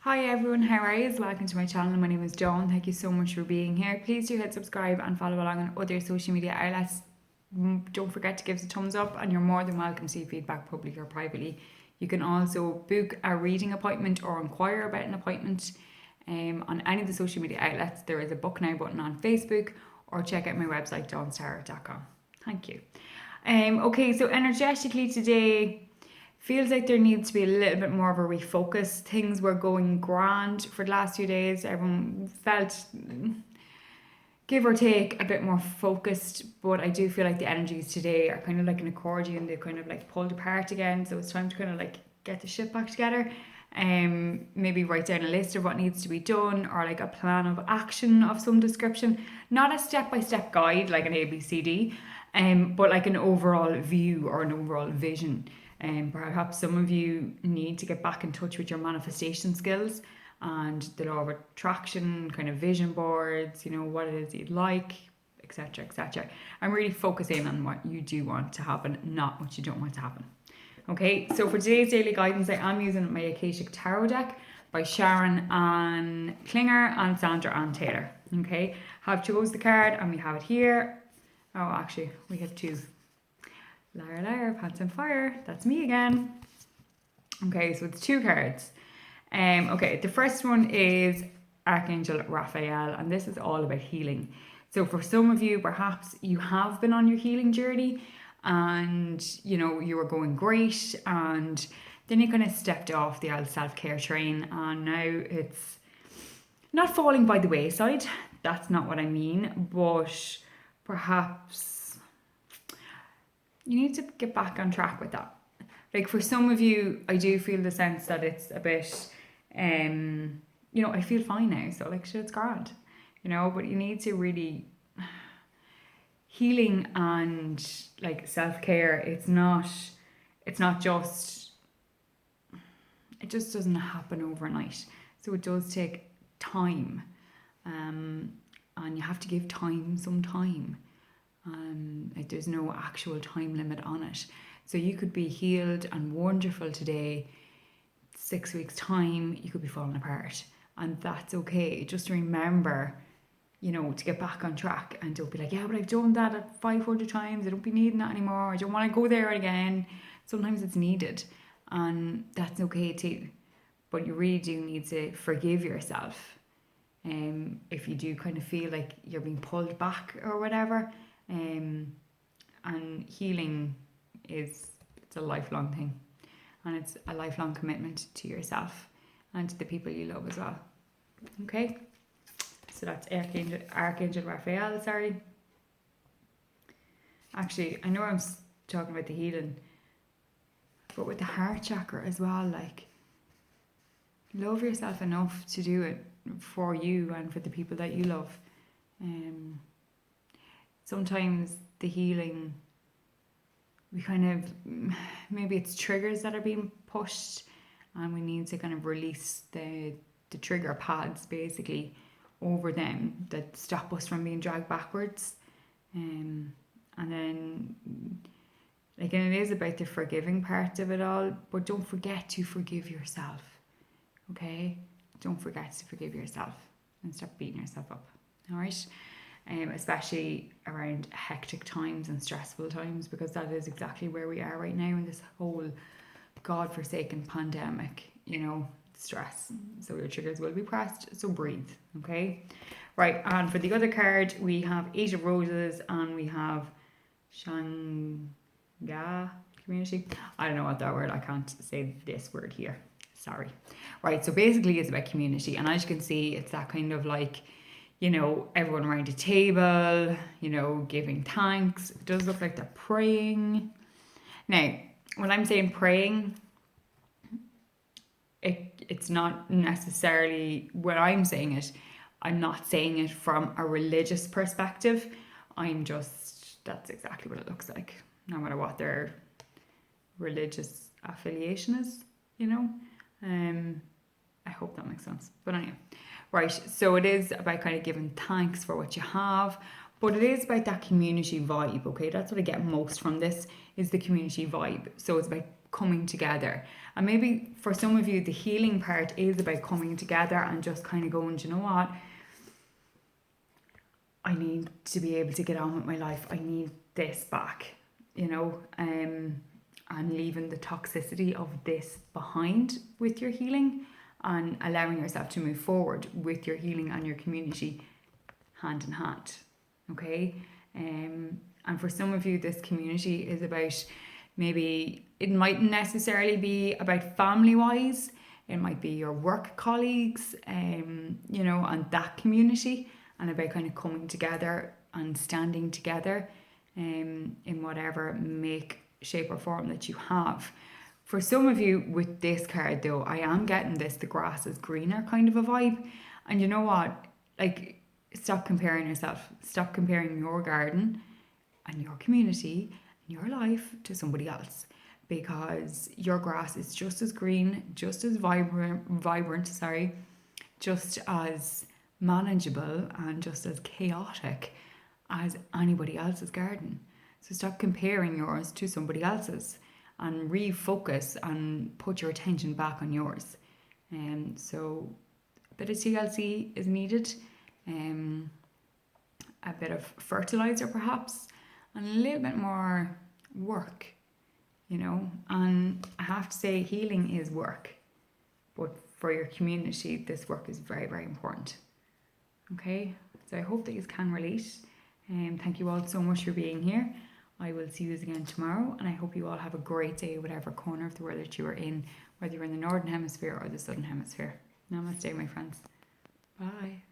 Hi everyone, how are you? Welcome to my channel. My name is Dawn. Thank you so much for being here. Please do hit subscribe and follow along on other social media outlets. Don't forget to give us a thumbs up, and you're more than welcome to see feedback publicly or privately. You can also book a reading appointment or inquire about an appointment on any of the social media outlets. There is a book now button on Facebook, or check out my website dawnstarot.com. Thank you. Okay, so energetically today, feels like there needs to be a little bit more of a refocus. Things were going grand for the last few days. Everyone felt, give or take, a bit more focused, but I do feel like the energies today are kind of like an accordion. They've kind of like pulled apart again, so it's time to kind of like get the shit back together. Maybe write down a list of what needs to be done, or like a plan of action of some description. Not a step-by-step guide like an ABCD, but like an overall view or an overall vision. Perhaps some of you need to get back in touch with your manifestation skills and the law of attraction, kind of vision boards, what it is you'd like, etc., etc. I'm really focusing on what you do want to happen, not what you don't want to happen. Okay, so for today's daily guidance, I am using my Akashic Tarot deck by Sharon Ann Klinger and Sandra Ann Taylor. Okay, have chose the card and we have it here. Oh, actually, we have two. Liar, liar, pants on fire. That's me again. Okay, so it's two cards. Okay, the first one is Archangel Raphael, and this is all about healing. So for some of you, perhaps you have been on your healing journey, and you were going great, and then you kind of stepped off the old self-care train, and now it's not falling by the wayside. That's not what I mean, but perhaps you need to get back on track with that. Like for some of you, I do feel the sense that it's a bit, I feel fine now, so like shit, it's grand, but you need to really, healing and like self-care, it's not just, it just doesn't happen overnight. So it does take time, and you have to give time some time. Like there's no actual time limit on it. So you could be healed and wonderful today, 6 weeks time you could be falling apart, and that's okay. Just remember, to get back on track, and don't be like, yeah, but I've done that 500 times, I don't be needing that anymore, I don't want to go there again. Sometimes it's needed, and that's okay too, but you really do need to forgive yourself if you do kind of feel like you're being pulled back or whatever. And healing it's a lifelong thing, and it's a lifelong commitment to yourself and to the people you love as well. Okay, so that's Archangel Raphael. Sorry, actually I know I'm talking about the healing, but with the heart chakra as well, like love yourself enough to do it for you and for the people that you love. Sometimes the healing, we kind of, maybe it's triggers that are being pushed, and we need to kind of release the trigger pads basically over them that stop us from being dragged backwards. And then, like, and it is about the forgiving part of it all, but don't forget to forgive yourself, okay? Don't forget to forgive yourself and stop beating yourself up, all right? Especially around hectic times and stressful times, because that is exactly where we are right now in this whole godforsaken pandemic, stress. So your triggers will be pressed, so breathe, okay? Right, and for the other card, we have Eight of Roses, and we have Shanga community. I don't know what that word, I can't say this word here, sorry. Right, so basically it's about community, and as you can see, it's that kind of like, everyone around a table, giving thanks. It does look like they're praying. Now, when I'm saying praying, it's not necessarily, when I'm saying it, I'm not saying it from a religious perspective. That's exactly what it looks like, no matter what their religious affiliation is, I hope that makes sense. But anyway. Right, so it is about kind of giving thanks for what you have, but it is about that community vibe, okay? That's what I get most from this, is the community vibe. So it's about coming together. And maybe for some of you, the healing part is about coming together and just kind of going, do you know what? I need to be able to get on with my life. I need this back, and leaving the toxicity of this behind with your healing and allowing yourself to move forward with your healing and your community hand in hand. Okay. And for some of you, this community is about, maybe it mightn't necessarily be about family wise, it might be your work colleagues, and that community, and about kind of coming together and standing together in whatever make, shape or form that you have. For some of you with this card though, I am getting this, the grass is greener kind of a vibe. And you know what? Like, stop comparing yourself. Stop comparing your garden and your community and your life to somebody else. Because your grass is just as green, just as vibrant, just as manageable and just as chaotic as anybody else's garden. So stop comparing yours to somebody else's and refocus and put your attention back on yours. So a bit of TLC is needed, a bit of fertilizer perhaps, and a little bit more work, and I have to say healing is work, but for your community this work is very, very important. Okay, so I hope that you can relate. Thank you all so much for being here. I will see you again tomorrow, and I hope you all have a great day, whatever corner of the world that you are in, whether you're in the Northern Hemisphere or the Southern Hemisphere. Namaste, my friends. Bye.